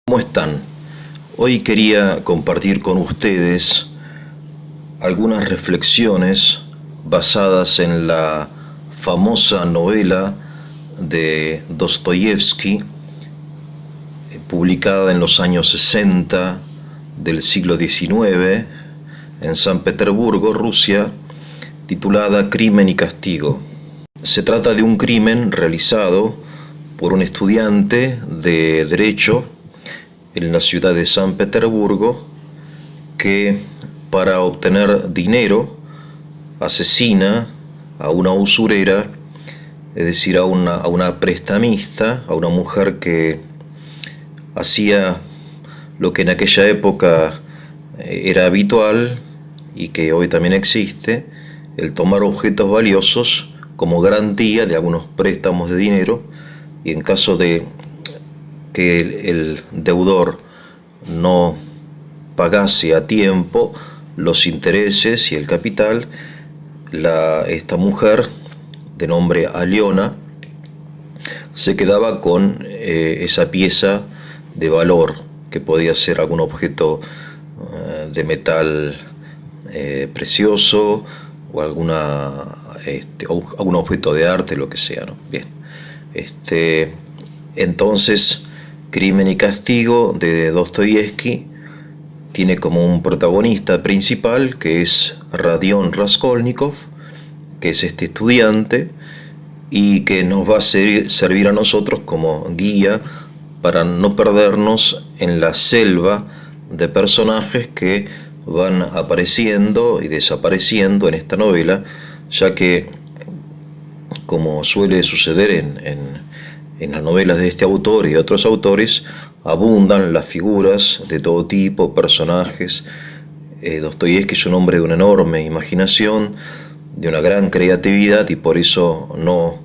¿Cómo están? Hoy quería compartir con ustedes algunas reflexiones basadas en la famosa novela de Dostoyevsky, publicada en los años 60 del siglo XIX en San Petersburgo, Rusia, titulada Crimen y Castigo. Se trata de un crimen realizado por un estudiante de Derecho en la ciudad de San Petersburgo que, para obtener dinero, asesina a una usurera, es decir, a una prestamista, a una mujer que hacía lo que en aquella época era habitual y que hoy también existe, el tomar objetos valiosos como garantía de algunos préstamos de dinero, y en caso de que el deudor no pagase a tiempo los intereses y el capital, esta mujer, de nombre Aliona, se quedaba con esa pieza de valor, que podía ser algún objeto de metal precioso o algún objeto de arte, lo que sea, ¿no? Bien. Entonces, Crimen y Castigo de Dostoyevsky tiene como un protagonista principal que es Rodion Raskolnikov, que es este estudiante y que nos va a servir a nosotros como guía para no perdernos en la selva de personajes que van apareciendo y desapareciendo en esta novela, ya que, como suele suceder en las novelas de este autor y de otros autores, abundan las figuras de todo tipo, personajes. Dostoyevsky es un hombre de una enorme imaginación, de una gran creatividad, y por eso no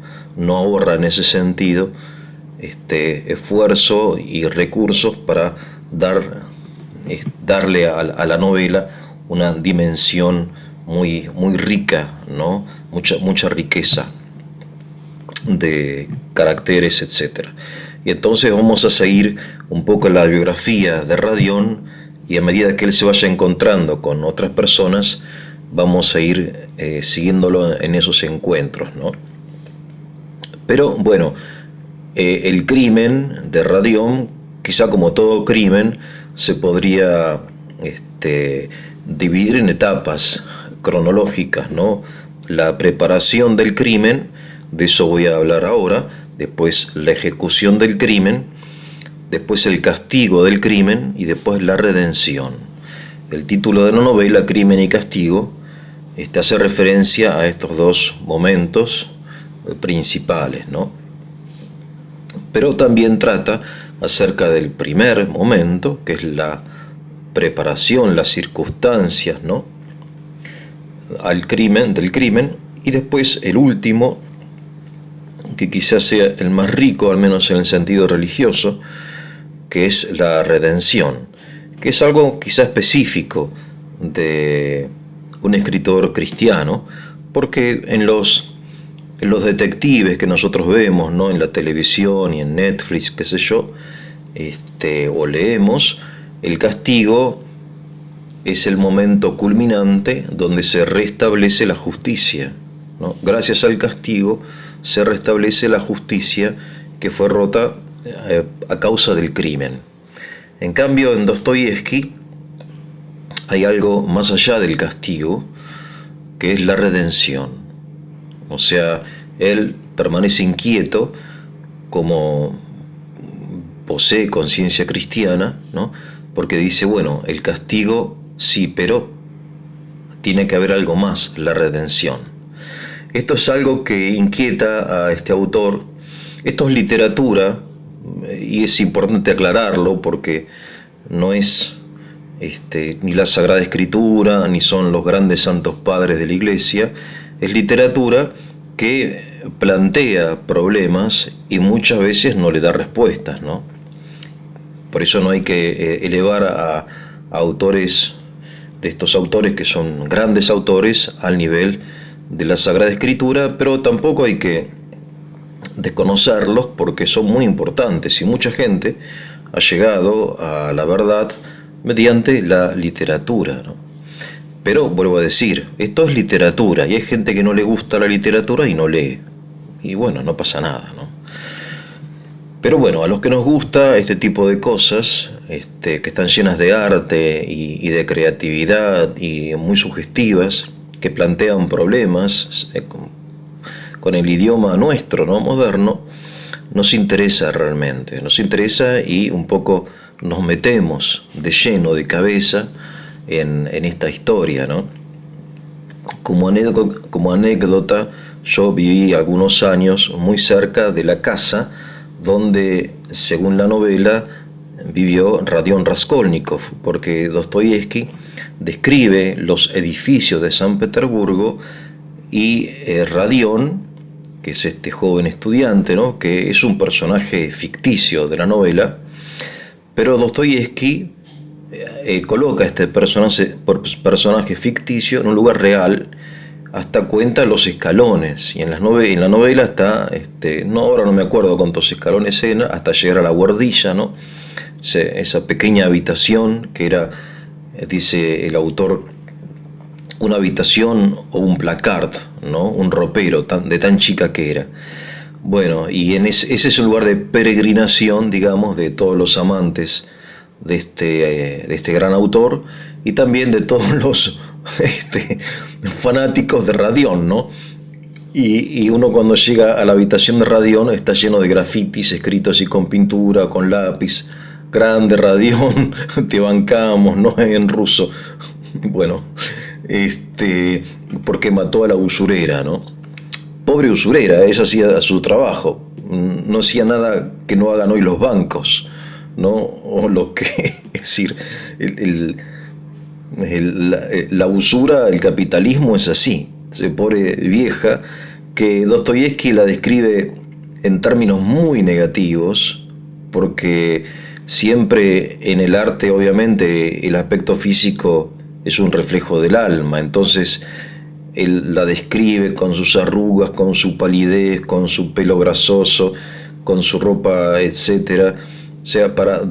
ahorra en ese sentido esfuerzo y recursos para darle a la novela una dimensión muy, muy rica, ¿no? Mucha riqueza de caracteres, etc. Y entonces vamos a seguir un poco la biografía de Rodion, y a medida que él se vaya encontrando con otras personas, vamos a ir siguiéndolo en esos encuentros, ¿no? Pero bueno, el crimen de Rodion, quizá como todo crimen, se podría dividir en etapas cronológicas, ¿no? La preparación del crimen, de eso voy a hablar ahora, después la ejecución del crimen, después el castigo del crimen y después la redención. El título de la novela, Crimen y Castigo, hace referencia a estos dos momentos principales, ¿no? Pero también trata acerca del primer momento, que es la preparación, las circunstancias, ¿no?, del crimen, y después el último, que quizás sea el más rico, al menos en el sentido religioso, que es la redención, que es algo quizá específico de un escritor cristiano, porque en los detectives que nosotros vemos, ¿no?, en la televisión y en Netflix, qué sé yo, o leemos, el castigo es el momento culminante donde se restablece la justicia, ¿no? Gracias al castigo se restablece la justicia que fue rota a causa del crimen. En cambio, en Dostoyevsky hay algo más allá del castigo, que es la redención. O sea, él permanece inquieto, como posee conciencia cristiana, ¿no?, porque dice, bueno, el castigo sí, pero tiene que haber algo más, la redención. Esto es algo que inquieta a este autor. Esto es literatura, y es importante aclararlo porque no es ni la Sagrada Escritura, ni son los grandes santos padres de la Iglesia. Es literatura que plantea problemas y muchas veces no le da respuestas, ¿no? Por eso no hay que elevar a autores, de estos autores que son grandes autores, al nivel de la Sagrada Escritura, pero tampoco hay que desconocerlos porque son muy importantes, y mucha gente ha llegado a la verdad mediante la literatura, ¿no? Pero vuelvo a decir, esto es literatura y hay gente que no le gusta la literatura y no lee. Y bueno, no pasa nada, ¿no? Pero bueno, a los que nos gusta este tipo de cosas, que están llenas de arte y de creatividad y muy sugestivas, que plantean problemas con el idioma nuestro, ¿no? Moderno, nos interesa realmente, nos interesa y un poco nos metemos de lleno, de cabeza, en esta historia, ¿no? Como anécdota, yo viví algunos años muy cerca de la casa donde, según la novela, vivió Radión Raskolnikov, porque Dostoyevsky describe los edificios de San Petersburgo y Radión, que es este joven estudiante, ¿no? Que es un personaje ficticio de la novela, pero Dostoyevsky coloca a este personaje ficticio en un lugar real, hasta cuenta los escalones, y en la novela está, no, ahora no me acuerdo cuántos escalones eran, hasta llegar a la guardilla, ¿no? Esa pequeña habitación que era, dice el autor, una habitación o un placard, ¿no? Un ropero de tan chica que era. Bueno, y ese es un lugar de peregrinación, digamos, de todos los amantes de este gran autor y también de todos los fanáticos de Radión, ¿no? Y uno cuando llega a la habitación de Radión está lleno de grafitis escritos así con pintura, con lápiz. Grande Radión, te bancamos, ¿no? En ruso. Bueno, porque mató a la usurera, ¿no? Pobre usurera, esa hacía su trabajo. No hacía nada que no hagan hoy los bancos, ¿no? O lo que, es decir, la usura, el capitalismo es así. Se pobre vieja que Dostoyevsky la describe en términos muy negativos, porque siempre en el arte, obviamente, el aspecto físico es un reflejo del alma. Entonces él la describe con sus arrugas, con su palidez, con su pelo grasoso, con su ropa, etcétera. O sea, para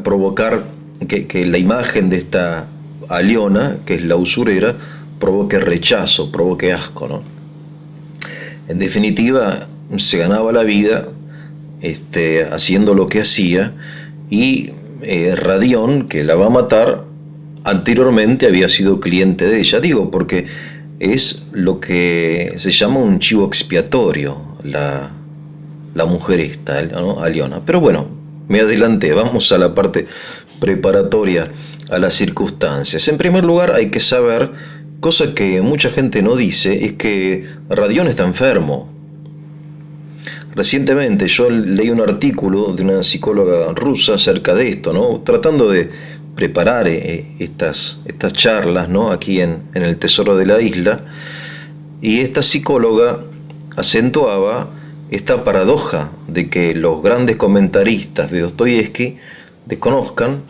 provocar que la imagen de esta Aliona, que es la usurera, provoque rechazo, provoque asco, ¿no? En definitiva, se ganaba la vida haciendo lo que hacía, y Radión, que la va a matar, anteriormente había sido cliente de ella. Digo, porque es lo que se llama un chivo expiatorio, la mujer esta, ¿no? Aliona. Pero bueno, me adelanté, vamos a la parte preparatoria a las circunstancias. En primer lugar, hay que saber, cosa que mucha gente no dice, es que Radión está enfermo. Recientemente yo leí un artículo de una psicóloga rusa acerca de esto, ¿no? Tratando de preparar estas charlas, ¿no? Aquí en el Tesoro de la Isla, y esta psicóloga acentuaba esta paradoja de que los grandes comentaristas de Dostoyevsky desconozcan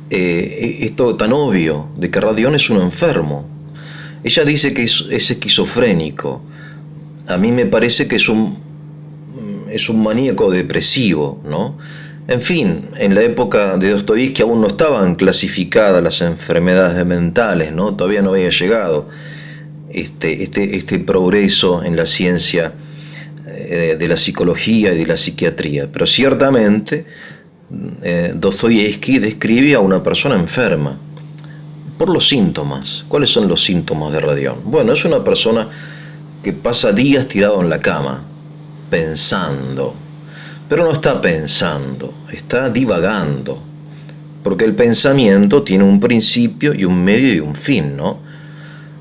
esto tan obvio de que Radión es un enfermo. Ella dice que es esquizofrénico. A mí me parece que es un maníaco depresivo, ¿no? En fin, en la época de Dostoyevsky aún no estaban clasificadas las enfermedades mentales, ¿no? Todavía no había llegado este progreso en la ciencia de la psicología y de la psiquiatría. Pero ciertamente Dostoyevsky describe a una persona enferma por los síntomas. ¿Cuáles son los síntomas de Radión? Bueno, es una persona que pasa días tirado en la cama, pensando. Pero no está pensando, está divagando. Porque el pensamiento tiene un principio y un medio y un fin, ¿no?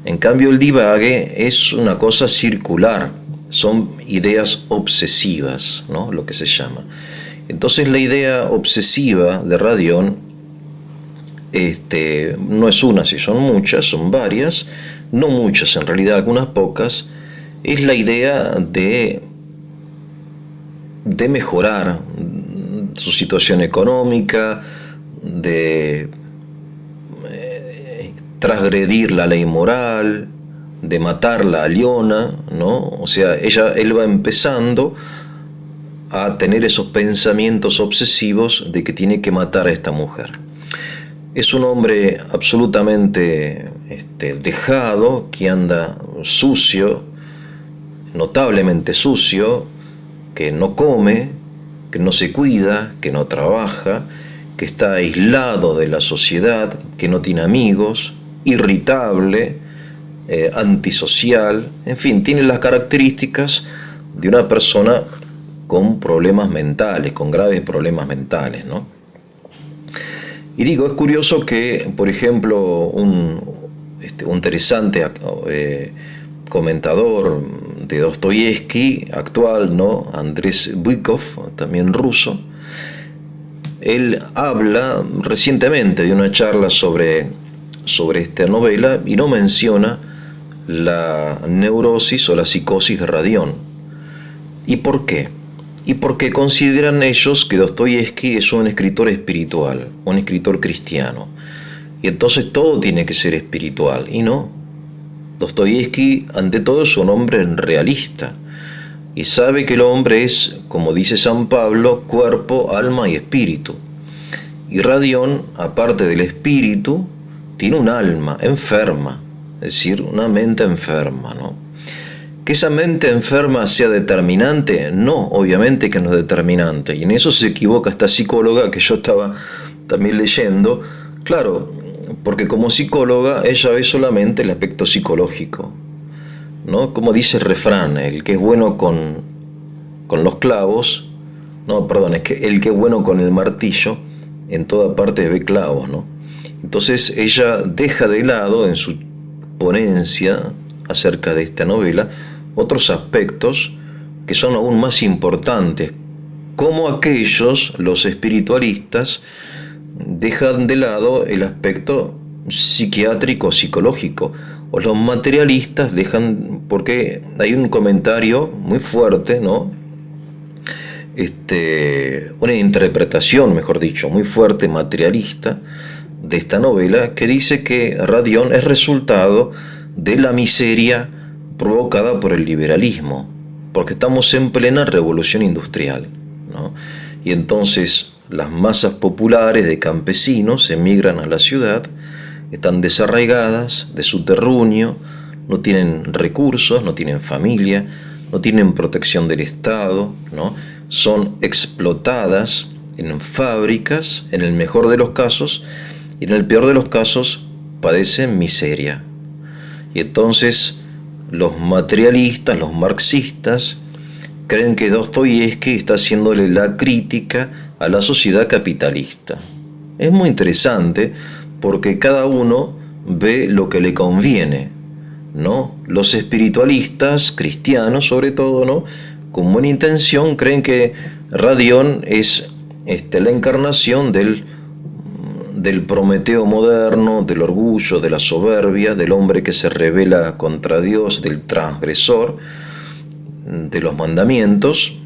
En cambio, el divague es una cosa circular, son ideas obsesivas, ¿no? Lo que se llama. Entonces, la idea obsesiva de Radión no es una, si son muchas, son varias, no muchas, en realidad algunas pocas. Es la idea de mejorar su situación económica, de transgredir la ley moral, de matar la Aliona, ¿no? O sea, él va empezando a tener esos pensamientos obsesivos de que tiene que matar a esta mujer. Es un hombre absolutamente dejado, que anda sucio, notablemente sucio, que no come, que no se cuida, que no trabaja, que está aislado de la sociedad, que no tiene amigos, irritable, antisocial, en fin, tiene las características de una persona con problemas mentales, con graves problemas mentales, ¿no? Y digo, es curioso que, por ejemplo, un interesante comentador de Dostoyevsky actual, ¿no? Andrés Bykov, también ruso, él habla recientemente de una charla sobre esta novela y no menciona la neurosis o la psicosis de Radión. ¿Y por qué? Y porque consideran ellos que Dostoyevsky es un escritor espiritual, un escritor cristiano. Y entonces todo tiene que ser espiritual, y no. Dostoyevsky, ante todo, es un hombre realista, y sabe que el hombre es, como dice San Pablo, cuerpo, alma y espíritu. Y Radión, aparte del espíritu, tiene un alma enferma, es decir, una mente enferma, ¿no? Que esa mente enferma sea determinante, no, obviamente que no es determinante, y en eso se equivoca esta psicóloga que yo estaba también leyendo, claro, porque como psicóloga ella ve solamente el aspecto psicológico, ¿no? Como dice el refrán, el que es bueno con los clavos, no, perdón, es que el que es bueno con el martillo, en toda parte ve clavos, ¿no? Entonces ella deja de lado en su ponencia acerca de esta novela otros aspectos que son aún más importantes, como aquellos, los espiritualistas, dejan de lado el aspecto psiquiátrico, psicológico, o los materialistas dejan, porque hay un comentario muy fuerte, ¿no? Una interpretación, mejor dicho, muy fuerte, materialista, de esta novela, que dice que Radión es resultado de la miseria provocada por el liberalismo, porque estamos en plena revolución industrial, ¿no? Y entonces las masas populares de campesinos emigran a la ciudad, están desarraigadas de su terruño, no tienen recursos, no tienen familia, no tienen protección del Estado, ¿no? Son explotadas en fábricas, en el mejor de los casos, y en el peor de los casos padecen miseria. Y entonces los materialistas, los marxistas, creen que Dostoyevsky está haciéndole la crítica a la sociedad capitalista. Es muy interesante porque cada uno ve lo que le conviene, ¿no? Los espiritualistas, cristianos sobre todo, ¿no?, con buena intención, creen que Radión es la encarnación del Prometeo moderno, del orgullo, de la soberbia, del hombre que se rebela contra Dios, del transgresor de los mandamientos,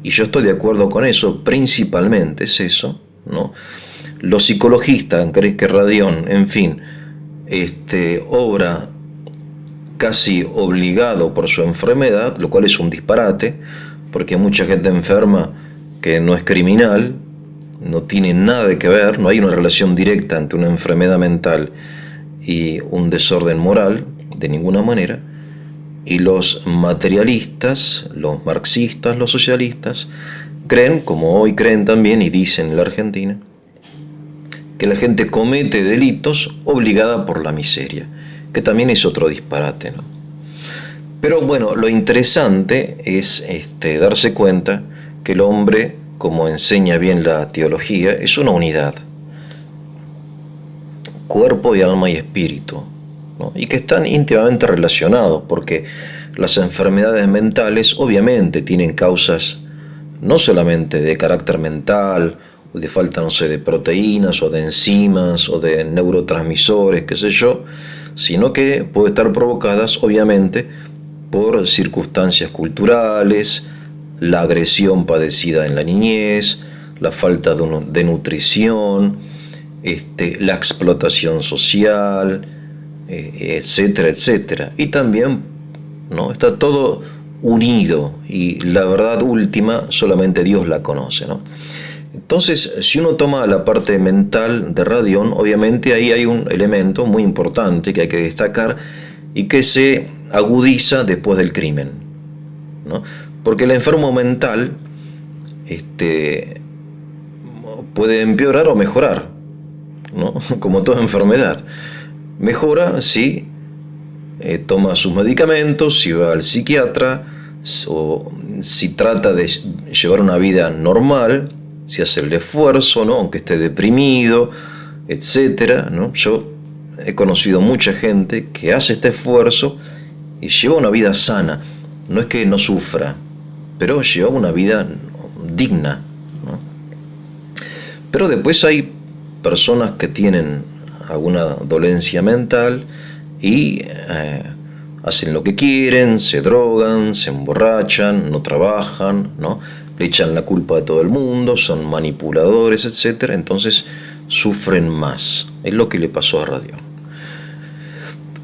y yo estoy de acuerdo con eso, principalmente es eso, ¿no? Los psicologistas creen que Radión, en fin, obra casi obligado por su enfermedad, lo cual es un disparate, porque hay mucha gente enferma que no es criminal, no tiene nada que ver, no hay una relación directa entre una enfermedad mental y un desorden moral, de ninguna manera. Y los materialistas, los marxistas, los socialistas, creen, como hoy creen también y dicen en la Argentina, que la gente comete delitos obligada por la miseria, que también es otro disparate, ¿no? Pero bueno, lo interesante es darse cuenta que el hombre, como enseña bien la teología, es una unidad, cuerpo y alma y espíritu, ¿no? Y que están íntimamente relacionados, porque las enfermedades mentales obviamente tienen causas no solamente de carácter mental, o de falta, no sé, de proteínas, o de enzimas, o de neurotransmisores, qué sé yo, sino que puede estar provocadas obviamente por circunstancias culturales, la agresión padecida en la niñez, la falta de nutrición, la explotación social, etcétera, etcétera. Y también, ¿no?, está todo unido, y la verdad última solamente Dios la conoce, ¿no? Entonces, si uno toma la parte mental de Radión, obviamente ahí hay un elemento muy importante que hay que destacar y que se agudiza después del crimen, ¿no? Porque el enfermo mental puede empeorar o mejorar, ¿no? Como toda enfermedad. Mejora si toma sus medicamentos, si va al psiquiatra, o si trata de llevar una vida normal, si hace el esfuerzo, ¿no? Aunque esté deprimido, etcétera, ¿no? Yo he conocido mucha gente que hace este esfuerzo y lleva una vida sana. No es que no sufra, pero lleva una vida digna, ¿no? Pero después hay personas que tienen alguna dolencia mental y hacen lo que quieren, se drogan, se emborrachan, no trabajan, ¿no? Le echan la culpa a todo el mundo, son manipuladores, etcétera. Entonces sufren más. Es lo que le pasó a Radión.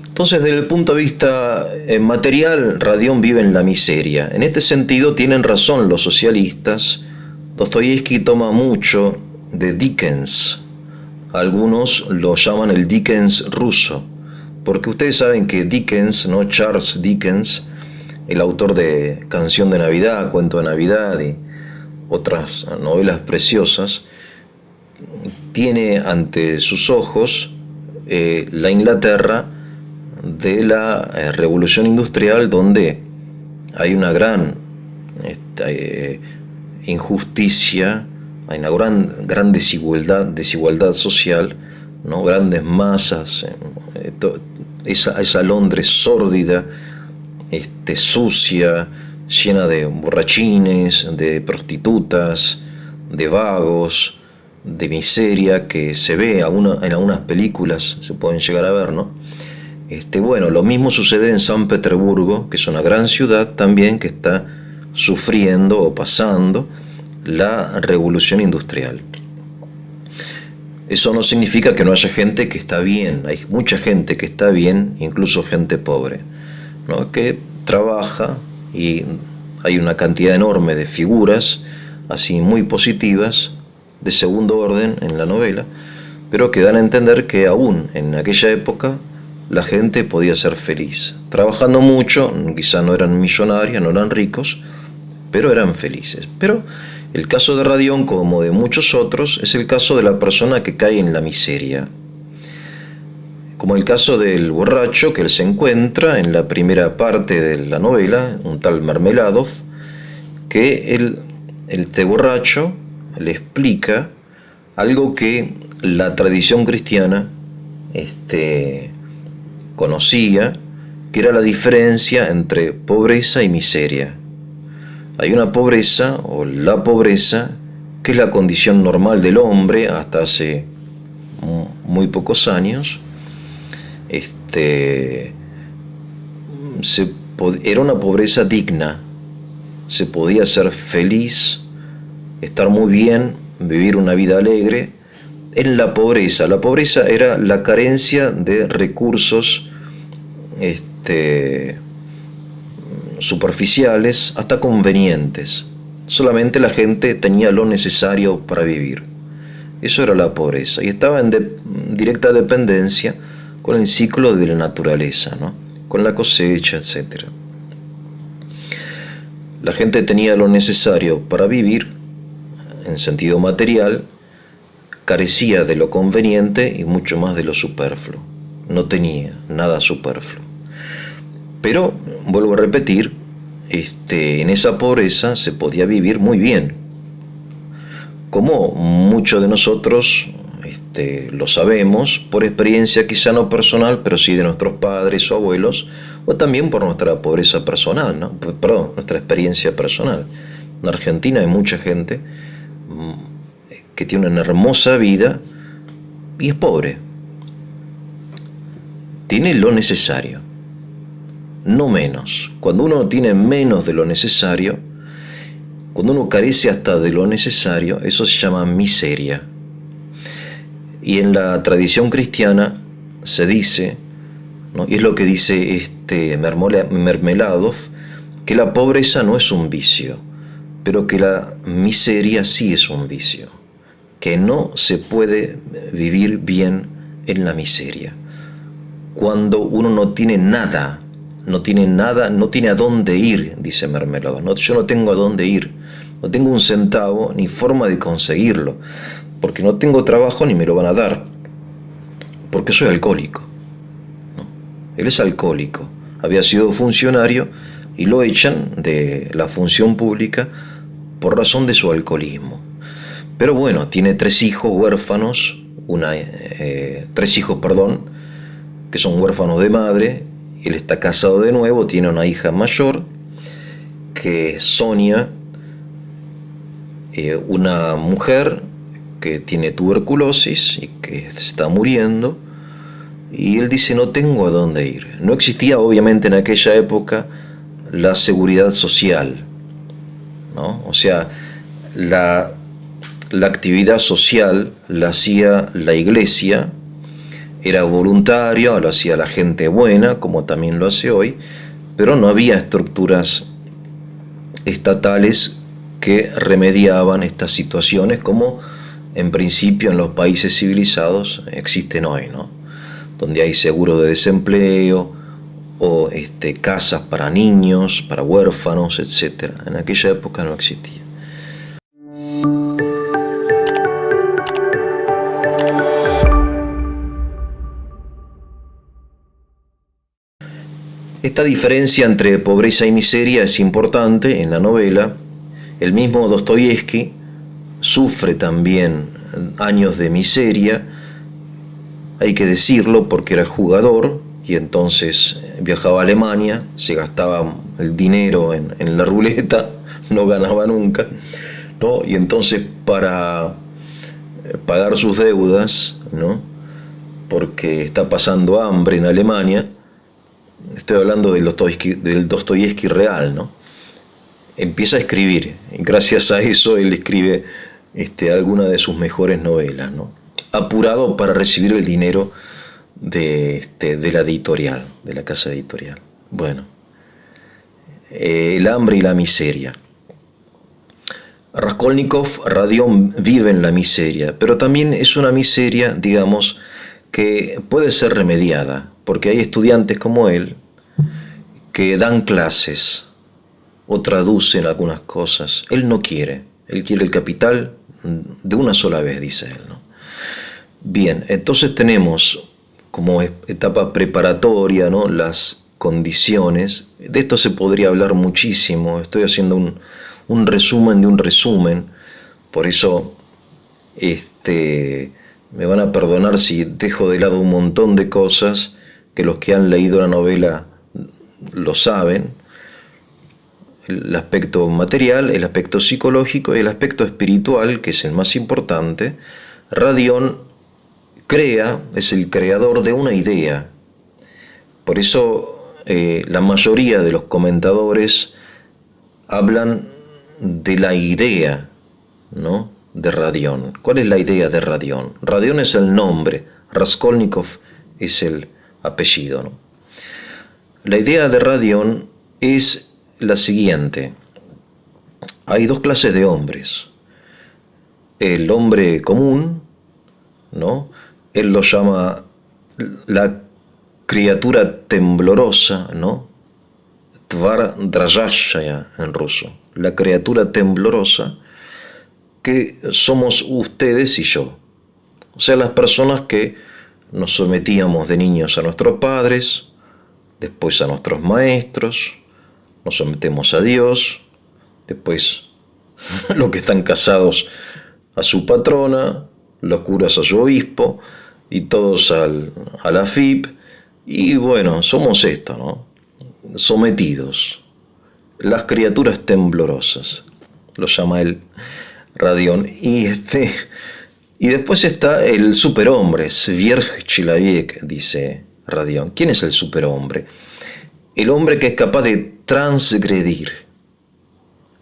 Entonces, desde el punto de vista material, Radión vive en la miseria. En este sentido, tienen razón los socialistas. Dostoyevsky toma mucho de Dickens. Algunos lo llaman el Dickens ruso, porque ustedes saben que Dickens, ¿no? Charles Dickens, el autor de Canción de Navidad, Cuento de Navidad y otras novelas preciosas, tiene ante sus ojos la Inglaterra de la Revolución Industrial, donde hay una gran injusticia, hay una gran desigualdad social, ¿no? Grandes masas, esa Londres sórdida, sucia, llena de borrachines, de prostitutas, de vagos, de miseria, que se ve en algunas películas, se pueden llegar a ver, ¿no? Bueno, lo mismo sucede en San Petersburgo, que es una gran ciudad también que está sufriendo o pasando la revolución industrial. Eso no significa que no haya gente que está bien. Hay mucha gente que está bien, incluso gente pobre, ¿no? Que trabaja, y hay una cantidad enorme de figuras así muy positivas de segundo orden en la novela, pero que dan a entender que aún en aquella época la gente podía ser feliz. Trabajando mucho, quizá no eran millonarios, no eran ricos, pero eran felices. Pero el caso de Radión, como de muchos otros, es el caso de la persona que cae en la miseria. Como el caso del borracho que él se encuentra en la primera parte de la novela, un tal Mermeladov, que este borracho le explica algo que la tradición cristiana conocía, que era la diferencia entre pobreza y miseria. Hay una pobreza, o la pobreza, que es la condición normal del hombre hasta hace muy pocos años. Era una pobreza digna. Se podía ser feliz, estar muy bien, vivir una vida alegre en la pobreza. La pobreza era la carencia de recursos superficiales hasta convenientes. Solamente la gente tenía lo necesario para vivir. Eso era la pobreza, y estaba en directa dependencia con el ciclo de la naturaleza, ¿no? Con la cosecha, etc. La gente tenía lo necesario para vivir en sentido material, carecía de lo conveniente y mucho más de lo superfluo. No tenía nada superfluo. Pero, vuelvo a repetir, en esa pobreza se podía vivir muy bien. Como muchos de nosotros lo sabemos, por experiencia quizá no personal, pero sí de nuestros padres o abuelos, o también por nuestra pobreza personal, ¿no? Perdón, nuestra experiencia personal. En Argentina hay mucha gente que tiene una hermosa vida y es pobre. Tiene lo necesario, no menos. Cuando uno tiene menos de lo necesario, cuando uno carece hasta de lo necesario, eso se llama miseria. Y en la tradición cristiana se dice, ¿no? Y es lo que dice Mermeladov, que la pobreza no es un vicio, pero que la miseria sí es un vicio, que no se puede vivir bien en la miseria. Cuando uno no tiene nada, no tiene a dónde ir, dice Mermelada. No, yo no tengo a dónde ir, no tengo un centavo ni forma de conseguirlo, porque no tengo trabajo ni me lo van a dar, porque soy alcohólico. ¿No? Él es alcohólico, había sido funcionario y lo echan de la función pública por razón de su alcoholismo. Pero bueno, tiene tres hijos huérfanos, que son huérfanos de madre. Él está casado de nuevo, tiene una hija mayor, que es Sonia, una mujer que tiene tuberculosis y que está muriendo. Y él dice, no tengo a dónde ir. No existía obviamente en aquella época la seguridad social, ¿no? O sea, la actividad social la hacía la iglesia, era voluntario, lo hacía la gente buena, como también lo hace hoy, pero no había estructuras estatales que remediaban estas situaciones como en principio en los países civilizados existen hoy, ¿no? Donde hay seguro de desempleo o casas para niños, para huérfanos, etc. En aquella época no existía. Esta diferencia entre pobreza y miseria es importante en la novela. El mismo Dostoyevsky sufre también años de miseria, hay que decirlo, porque era jugador y entonces viajaba a Alemania, se gastaba el dinero en la ruleta, no ganaba nunca, ¿no? Y entonces para pagar sus deudas, ¿no? Porque está pasando hambre en Alemania, estoy hablando del Dostoyevsky real, ¿no? Empieza a escribir, y gracias a eso él escribe alguna de sus mejores novelas, ¿no? Apurado para recibir el dinero de la editorial, de la casa editorial. Bueno, el hambre y la miseria. Raskolnikov, Radión, vive en la miseria, pero también es una miseria, digamos, que puede ser remediada, porque hay estudiantes como él que dan clases o traducen algunas cosas. Él no quiere, él quiere el capital de una sola vez, dice él, ¿no? Bien, entonces tenemos como etapa preparatoria, ¿no?, las condiciones. De esto se podría hablar muchísimo, estoy haciendo un resumen de un resumen, por eso me van a perdonar si dejo de lado un montón de cosas que los que han leído la novela lo saben. El aspecto material, el aspecto psicológico y el aspecto espiritual, que es el más importante. Radión es el creador de una idea. Por eso la mayoría de los comentadores hablan de la idea, ¿no?, de Radión. ¿Cuál es la idea de Radión? Radión es el nombre, Raskolnikov es el apellido, ¿no? La idea de Radión es la siguiente. Hay dos clases de hombres. El hombre común, ¿no? Él lo llama la criatura temblorosa, ¿no? Tvar drajashaya en ruso. La criatura temblorosa, que somos ustedes y yo. O sea, las personas que nos sometíamos de niños a nuestros padres, después a nuestros maestros, nos sometemos a Dios, después los que están casados a su patrona, los curas a su obispo, y todos a la FIP, y bueno, somos esto, ¿no? Sometidos, las criaturas temblorosas, lo llama él Radión, y después está el superhombre, Sverchчеловек, dice Radión. ¿Quién es el superhombre? El hombre que es capaz de transgredir,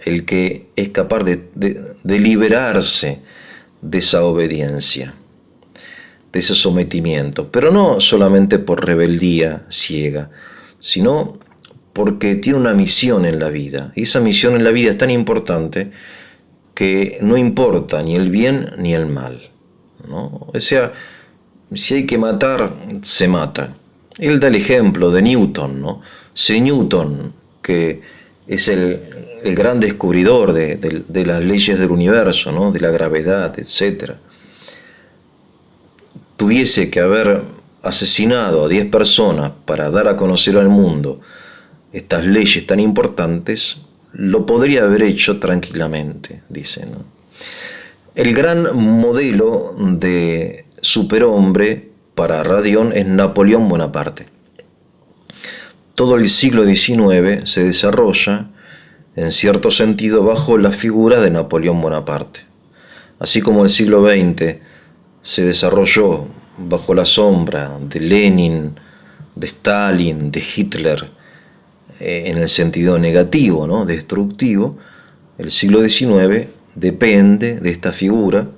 el que es capaz de liberarse de esa obediencia, de ese sometimiento, pero no solamente por rebeldía ciega, sino porque tiene una misión en la vida. Y esa misión en la vida es tan importante que no importa ni el bien ni el mal, ¿no? O sea, si hay que matar, se mata. Él da el ejemplo de Newton, ¿no? Si Newton, que es el gran descubridor de las leyes del universo, ¿no? De la gravedad, etc., tuviese que haber asesinado a 10 personas para dar a conocer al mundo estas leyes tan importantes, lo podría haber hecho tranquilamente, dice, ¿no? El gran modelo de superhombre para Radión es Napoleón Bonaparte. Todo el siglo XIX se desarrolla, en cierto sentido, bajo la figura de Napoleón Bonaparte. Así como el siglo XX se desarrolló bajo la sombra de Lenin, de Stalin, de Hitler, en el sentido negativo, ¿no? Destructivo, el siglo XIX depende de esta figura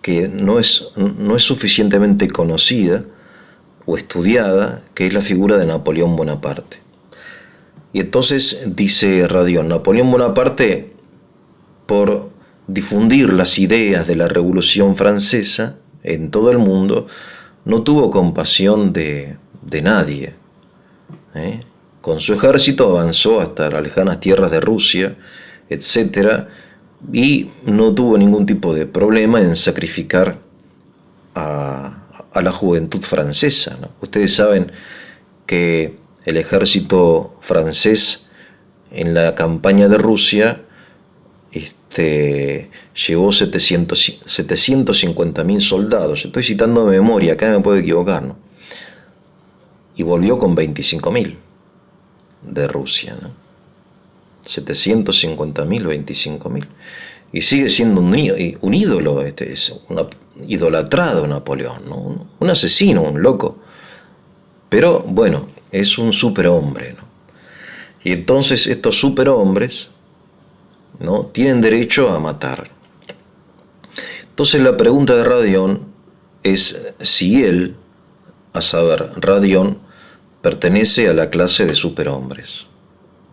que no es suficientemente conocida o estudiada, que es la figura de Napoleón Bonaparte. Y entonces dice Radión, Napoleón Bonaparte, por difundir las ideas de la Revolución Francesa en todo el mundo, no tuvo compasión de nadie. Con su ejército avanzó hasta las lejanas tierras de Rusia, etc., y no tuvo ningún tipo de problema en sacrificar a la juventud francesa, ¿no? Ustedes saben que el ejército francés en la campaña de Rusia llevó 750.000 soldados. Estoy citando de memoria, acá me puedo equivocar, ¿no? Y volvió con 25.000 de Rusia, ¿no? 750.000, 25.000. Y sigue siendo un ídolo, es idolatrado Napoleón, ¿no? Un asesino, un loco. Pero bueno, es un superhombre, ¿no? Y entonces estos superhombres, ¿no?, tienen derecho a matar. Entonces la pregunta de Radión es si él, a saber, Radión, pertenece a la clase de superhombres,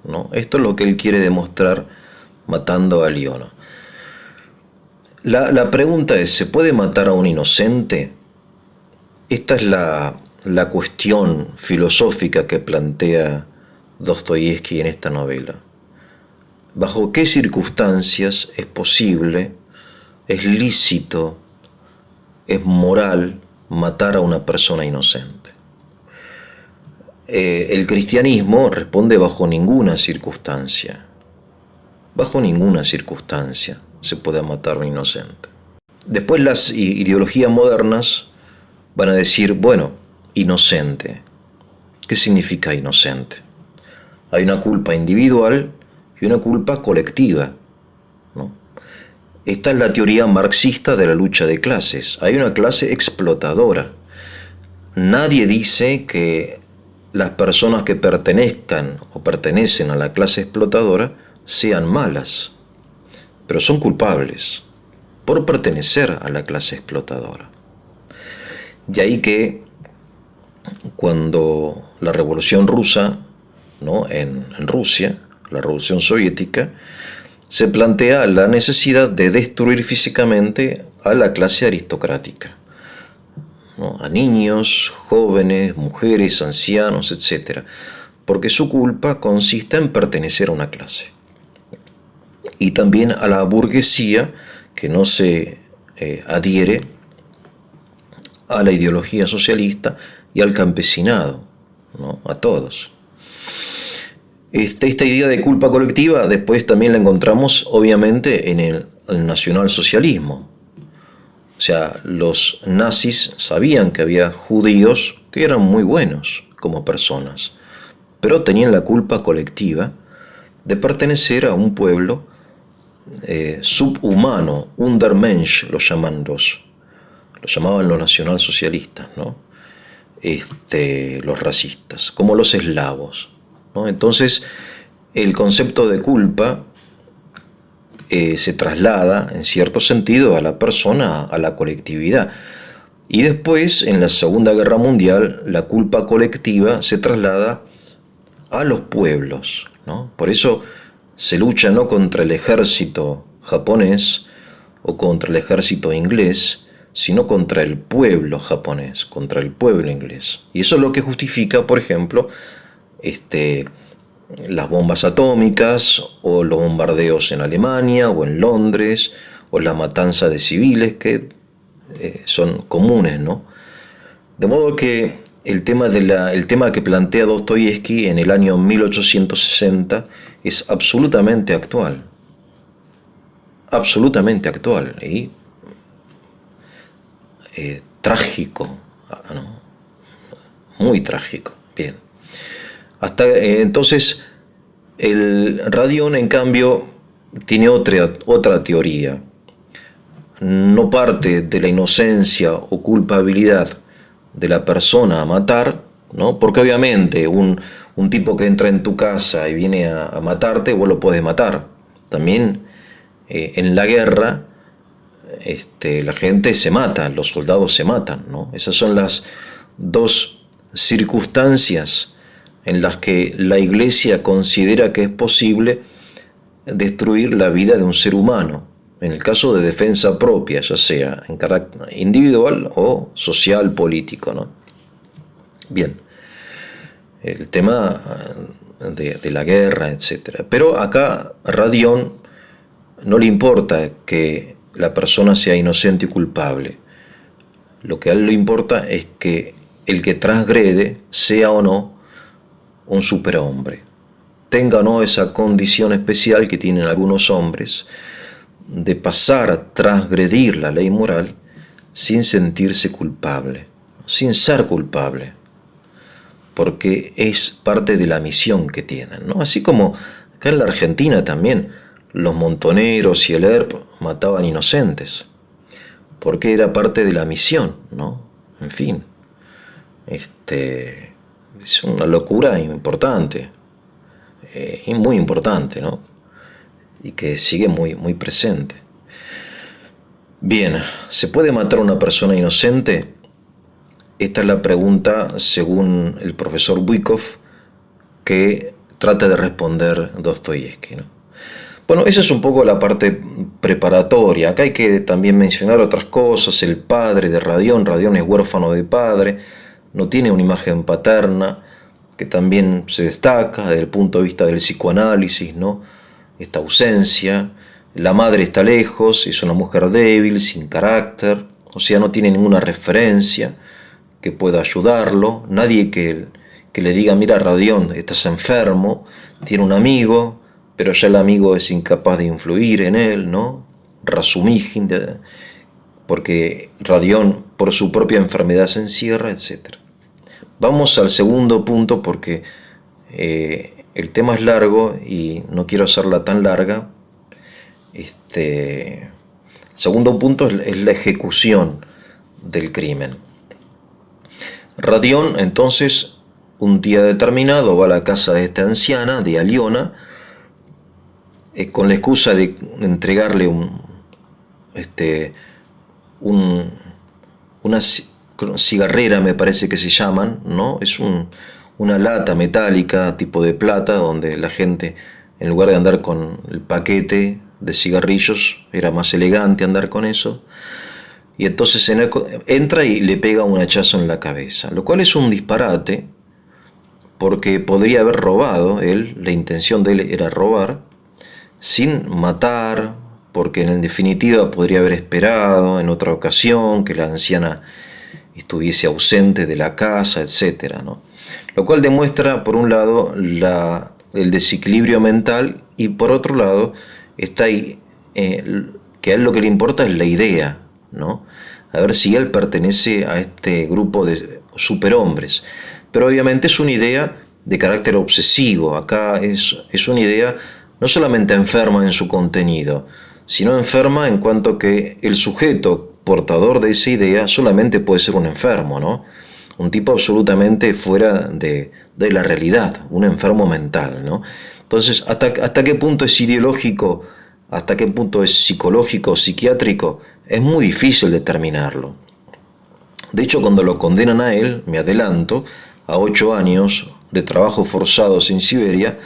¿no? Esto es lo que él quiere demostrar matando a Liono. La pregunta es, ¿se puede matar a un inocente? Esta es la cuestión filosófica que plantea Dostoyevsky en esta novela. ¿Bajo qué circunstancias es posible, es lícito, es moral matar a una persona inocente? El cristianismo responde bajo ninguna circunstancia. Bajo ninguna circunstancia se puede matar a un inocente. Después las ideologías modernas van a decir, bueno, inocente. ¿Qué significa inocente? Hay una culpa individual y una culpa colectiva, ¿no? Esta es la teoría marxista de la lucha de clases. Hay una clase explotadora. Nadie dice que las personas que pertenezcan o pertenecen a la clase explotadora sean malas, pero son culpables por pertenecer a la clase explotadora. Y ahí que cuando la Revolución Rusa, ¿no?, en Rusia, la Revolución Soviética, se plantea la necesidad de destruir físicamente a la clase aristocrática, ¿no?, a niños, jóvenes, mujeres, ancianos, etc., porque su culpa consiste en pertenecer a una clase. Y también a la burguesía que no se adhiere a la ideología socialista, y al campesinado, ¿no?, a todos. Esta idea de culpa colectiva después también la encontramos obviamente en el nacionalsocialismo. O sea, los nazis sabían que había judíos que eran muy buenos como personas, pero tenían la culpa colectiva de pertenecer a un pueblo subhumano, Untermensch lo llamaban los nacionalsocialistas, ¿no? Los racistas, como los eslavos, ¿no? Entonces, el concepto de culpa se traslada, en cierto sentido, a la persona, a la colectividad. Y después, en la Segunda Guerra Mundial, la culpa colectiva se traslada a los pueblos, ¿no? Por eso se lucha no contra el ejército japonés o contra el ejército inglés, sino contra el pueblo japonés, contra el pueblo inglés. Y eso es lo que justifica, por ejemplo, las bombas atómicas o los bombardeos en Alemania o en Londres o la matanza de civiles que son comunes, ¿no? De modo que el tema que plantea Dostoyevsky en el año 1860 es absolutamente actual y trágico, ¿no? Muy trágico. Bien. Entonces, el Radión, en cambio, tiene otra teoría. No parte de la inocencia o culpabilidad de la persona a matar, ¿no? Porque obviamente un tipo que entra en tu casa y viene a matarte, vos lo podés matar. También en la guerra la gente se mata, los soldados se matan, ¿no? Esas son las dos circunstancias en las que la Iglesia considera que es posible destruir la vida de un ser humano, en el caso de defensa propia, ya sea en carácter individual o social, político, ¿no? Bien, el tema de la guerra, etc. Pero acá a Radión no le importa que la persona sea inocente y culpable. Lo que a él le importa es que el que transgrede sea o no un superhombre, tenga o no esa condición especial que tienen algunos hombres de pasar a transgredir la ley moral sin sentirse culpable, sin ser culpable, porque es parte de la misión que tienen, ¿no? Así como acá en la Argentina también los montoneros y el ERP mataban inocentes, porque era parte de la misión, ¿no? En fin, es una locura importante, y muy importante, ¿no? Y que sigue muy presente. Bien, ¿se puede matar a una persona inocente? Esta es la pregunta, según el profesor Bykov, que trata de responder Dostoyevsky, ¿no? Bueno, esa es un poco la parte preparatoria. Acá hay que también mencionar otras cosas. El padre de Radión es huérfano de padre, no tiene una imagen paterna, que también se destaca desde el punto de vista del psicoanálisis, ¿no? Esta ausencia. La madre está lejos, es una mujer débil, sin carácter, o sea, no tiene ninguna referencia que pueda ayudarlo, nadie que le diga, mira, Radión, estás enfermo, tiene un amigo, pero ya el amigo es incapaz de influir en él, ¿no? Razumijin, porque Radión por su propia enfermedad se encierra, etc. Vamos al segundo punto porque el tema es largo y no quiero hacerla tan larga. El segundo punto es la ejecución del crimen. Radión, entonces, un día determinado va a la casa de esta anciana, de Aliona, con la excusa de entregarle una cigarrera, me parece que se llaman, ¿no? Es una lata metálica tipo de plata donde la gente, en lugar de andar con el paquete de cigarrillos, era más elegante andar con eso. Y entonces entra y le pega un hachazo en la cabeza, lo cual es un disparate, porque podría haber robado él, la intención de él era robar, sin matar, porque en definitiva podría haber esperado en otra ocasión que la anciana estuviese ausente de la casa, etc., ¿no? Lo cual demuestra, por un lado, el desequilibrio mental y por otro lado, está ahí, que a él lo que le importa es la idea, ¿no? A ver si él pertenece a este grupo de superhombres. Pero obviamente es una idea de carácter obsesivo. Acá es una idea no solamente enferma en su contenido, sino enferma en cuanto que el sujeto portador de esa idea solamente puede ser un enfermo, ¿no? Un tipo absolutamente fuera de la realidad, un enfermo mental, ¿no? Entonces, ¿hasta qué punto es ideológico? ¿Hasta qué punto es psicológico, psiquiátrico? Es muy difícil determinarlo. De hecho, cuando lo condenan a él, me adelanto, a 8 años de trabajo forzados en Siberia,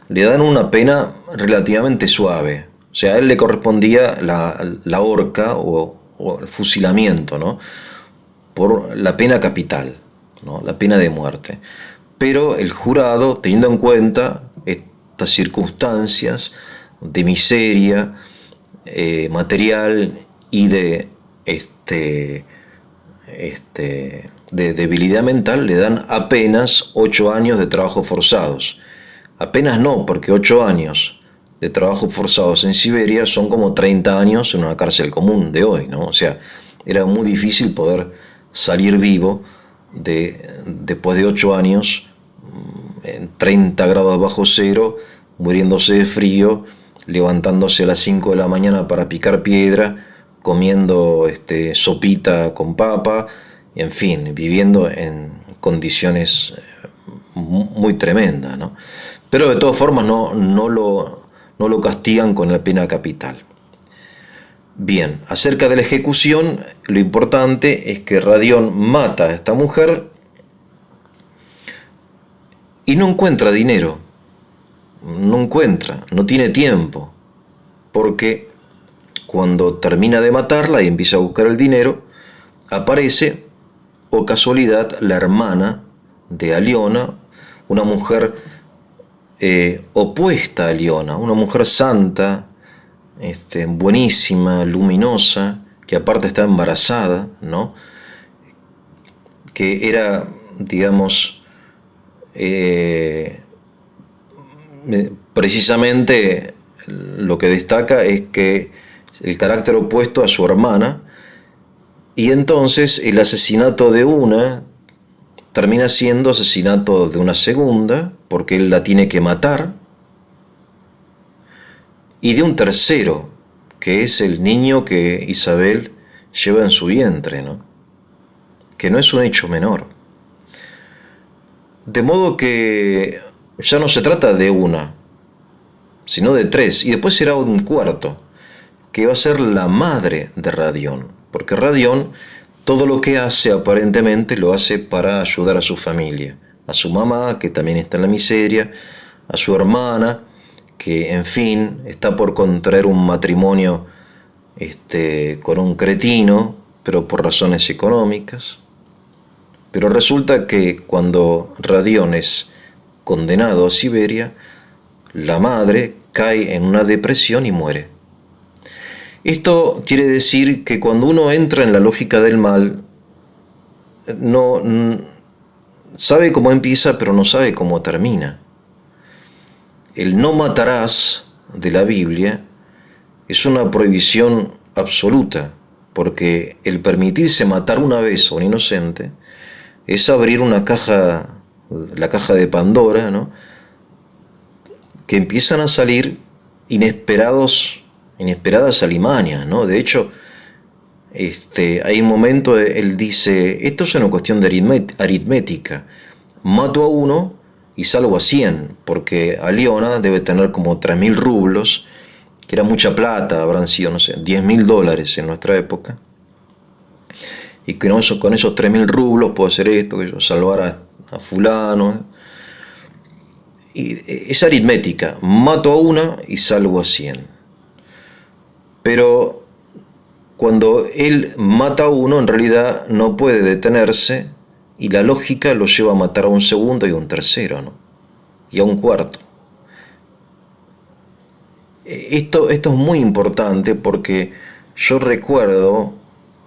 le dan una pena relativamente suave. O sea, a él le correspondía la horca o el fusilamiento, ¿no? Por la pena capital, ¿no? La pena de muerte. Pero el jurado, teniendo en cuenta estas circunstancias de miseria material y de debilidad mental, le dan apenas 8 años de trabajo forzados. Apenas no, porque 8 años de trabajo forzados en Siberia son como 30 años en una cárcel común de hoy, ¿no? O sea, era muy difícil poder salir vivo después de 8 años en 30 grados bajo cero, muriéndose de frío, levantándose a las 5 de la mañana para picar piedra, comiendo sopita con papa, en fin, viviendo en condiciones muy tremendas, ¿no? Pero de todas formas no lo castigan con la pena capital. Bien, acerca de la ejecución, lo importante es que Radión mata a esta mujer y no encuentra dinero, no tiene tiempo, porque cuando termina de matarla y empieza a buscar el dinero, aparece, o casualidad, la hermana de Aliona, una mujer opuesta a Aliona, una mujer santa, buenísima, luminosa, que aparte está embarazada, ¿no? Que era, digamos, precisamente lo que destaca es que el carácter opuesto a su hermana, y entonces el asesinato de una termina siendo asesinato de una segunda, porque él la tiene que matar, y de un tercero, que es el niño que Isabel lleva en su vientre, ¿no? Que no es un hecho menor. De modo que ya no se trata de una, sino de tres, y después será un cuarto, que va a ser la madre de Radión, porque Radión todo lo que hace aparentemente lo hace para ayudar a su familia, a su mamá, que también está en la miseria, a su hermana, que en fin está por contraer un matrimonio con un cretino, pero por razones económicas. Pero resulta que cuando Radión es condenado a Siberia, la madre cae en una depresión y muere. Esto quiere decir que cuando uno entra en la lógica del mal, no sabe cómo empieza, pero no sabe cómo termina. El no matarás de la Biblia es una prohibición absoluta, porque el permitirse matar una vez a un inocente es abrir una caja, la caja de Pandora, ¿no? Que empiezan a salir inesperadas alimañas, ¿no? De hecho, hay un momento, él dice, esto es una cuestión de aritmética, mato a uno y salvo a 100, porque Aliona debe tener como 3.000 rublos, que era mucha plata, habrán sido, no sé, $10.000 en nuestra época, y que con esos 3.000 rublos puedo hacer esto, que yo salvar a fulano. Y es aritmética, mato a una y salvo a 100. Pero cuando él mata a uno, en realidad no puede detenerse y la lógica lo lleva a matar a un segundo y a un tercero, ¿no? Y a un cuarto. Esto es muy importante porque yo recuerdo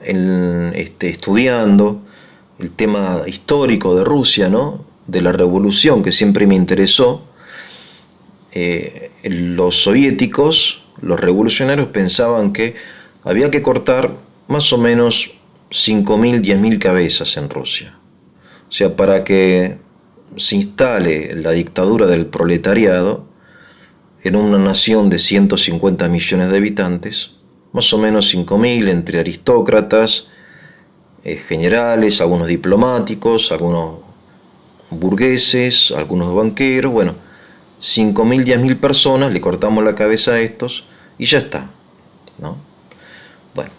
estudiando el tema histórico de Rusia, ¿no? De la revolución, que siempre me interesó. Los soviéticos, los revolucionarios, pensaban que había que cortar más o menos 5.000, 10.000 cabezas en Rusia. O sea, para que se instale la dictadura del proletariado en una nación de 150 millones de habitantes, más o menos 5.000 entre aristócratas, generales, algunos diplomáticos, algunos burgueses, algunos banqueros, bueno, 5.000, 10.000 personas, le cortamos la cabeza a estos y ya está, ¿no? Bueno,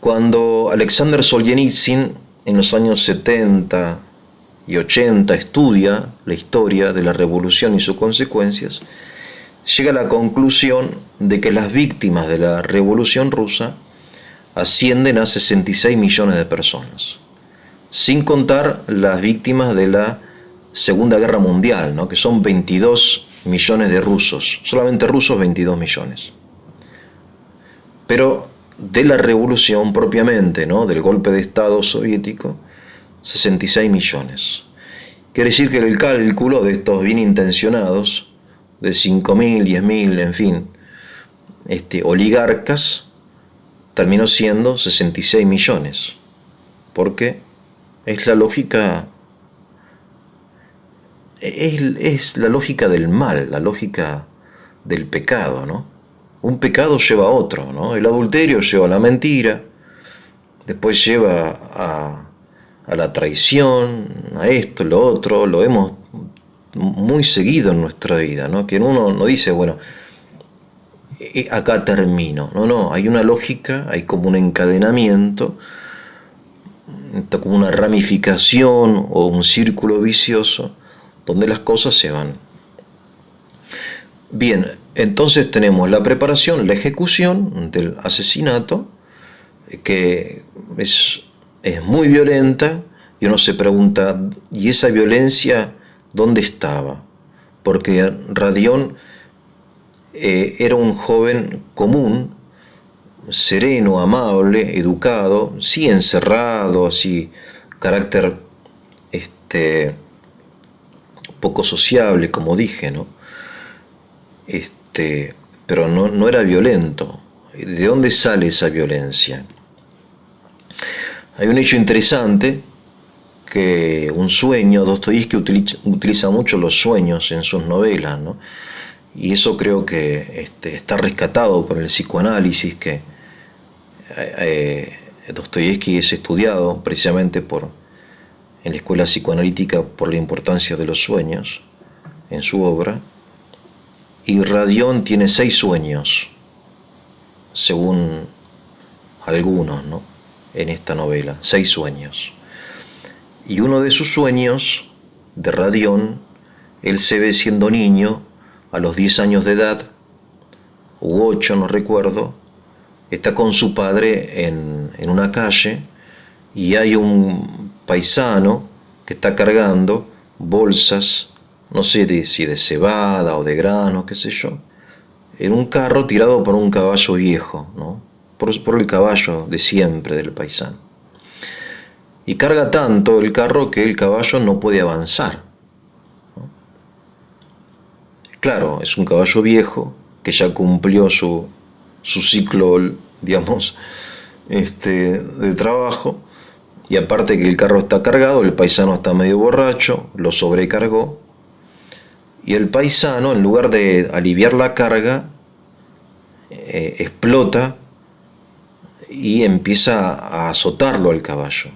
Cuando Alexander Solzhenitsyn en los años 70 y 80 estudia la historia de la revolución y sus consecuencias, llega a la conclusión de que las víctimas de la revolución rusa ascienden a 66 millones de personas, sin contar las víctimas de la Segunda Guerra Mundial, ¿no? Que son 22 millones de rusos, solamente rusos 22 millones. Pero de la revolución propiamente, ¿no? Del golpe de Estado soviético, 66 millones. Quiere decir que el cálculo de estos bien intencionados, de 5.000, 10.000, en fin, oligarcas, terminó siendo 66 millones. Porque es la lógica, es la lógica del mal, la lógica del pecado, ¿no? Un pecado lleva a otro, ¿no? El adulterio lleva a la mentira, después lleva a la traición, a esto, lo otro, lo vemos muy seguido en nuestra vida, ¿no? Que uno no dice, bueno, acá termino. No, hay una lógica, hay como un encadenamiento, como una ramificación o un círculo vicioso donde las cosas se van. Bien, entonces tenemos la preparación, la ejecución del asesinato, que es muy violenta, y uno se pregunta, ¿y esa violencia dónde estaba? Porque Radión era un joven común, sereno, amable, educado, sí encerrado, así, carácter poco sociable, como dije, ¿no? Pero no era violento. ¿De dónde sale esa violencia? Hay un hecho interesante, que un sueño, Dostoyevski utiliza mucho los sueños en sus novelas, ¿no? Y eso creo que está rescatado por el psicoanálisis, que Dostoyevski es estudiado precisamente en la escuela psicoanalítica por la importancia de los sueños en su obra. Y Radión tiene 6 sueños, según algunos, ¿no? En esta novela, 6 sueños. Y uno de sus sueños, de Radión, él se ve siendo niño, a los 10 años de edad, u 8, no recuerdo, está con su padre en una calle, y hay un paisano que está cargando bolsas, no sé si de cebada o de grano, qué sé yo, en un carro tirado por un caballo viejo, ¿no? Por el caballo de siempre del paisano. Y carga tanto el carro que el caballo no puede avanzar, ¿no? Claro, es un caballo viejo que ya cumplió su ciclo, digamos, de trabajo, y aparte que el carro está cargado, el paisano está medio borracho, lo sobrecargó, y el paisano, en lugar de aliviar la carga, explota y empieza a azotarlo al caballo.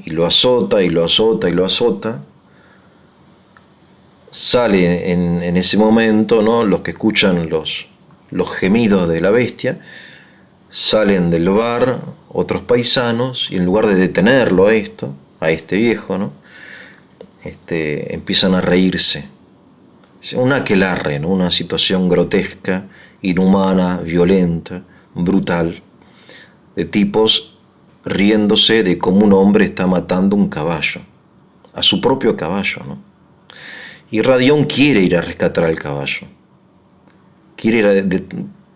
Y lo azota, y lo azota, y lo azota. Sale en ese momento, ¿no? Los que escuchan los gemidos de la bestia, salen del bar otros paisanos, y en lugar de detenerlo a este viejo, ¿no? Empiezan a reírse. Un aquelarre, ¿no? Una situación grotesca, inhumana, violenta, brutal, de tipos riéndose de cómo un hombre está matando un caballo, a su propio caballo, ¿no? Y Radión quiere ir a rescatar al caballo,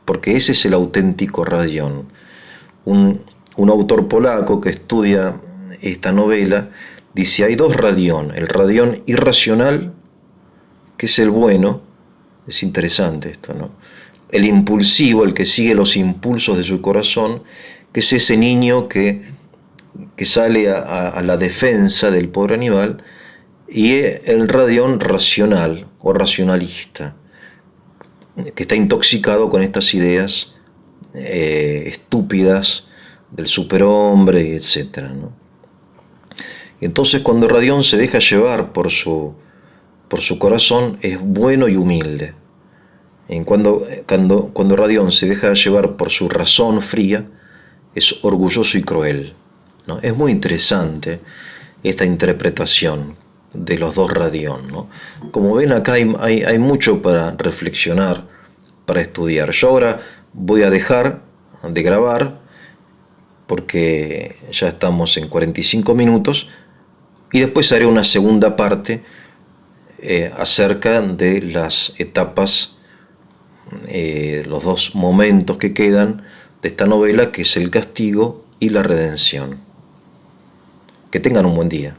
porque ese es el auténtico Radión. Un autor polaco que estudia esta novela dice: hay 2 Radión, el Radión irracional, que es el bueno, es interesante esto, ¿no? El impulsivo, el que sigue los impulsos de su corazón, que es ese niño que sale a la defensa del pobre animal, y el Radión racional o racionalista, que está intoxicado con estas ideas estúpidas del superhombre, etc., ¿no? Entonces, cuando Radión se deja llevar por su corazón, es bueno y humilde. Cuando Radión se deja llevar por su razón fría, es orgulloso y cruel, ¿no? Es muy interesante esta interpretación de los dos radión, ¿no? Como ven, acá hay mucho para reflexionar, para estudiar. Yo ahora voy a dejar de grabar porque ya estamos en 45 minutos y después haré una segunda parte acerca de las etapas, los dos momentos que quedan de esta novela, que es el castigo y la redención. Que tengan un buen día.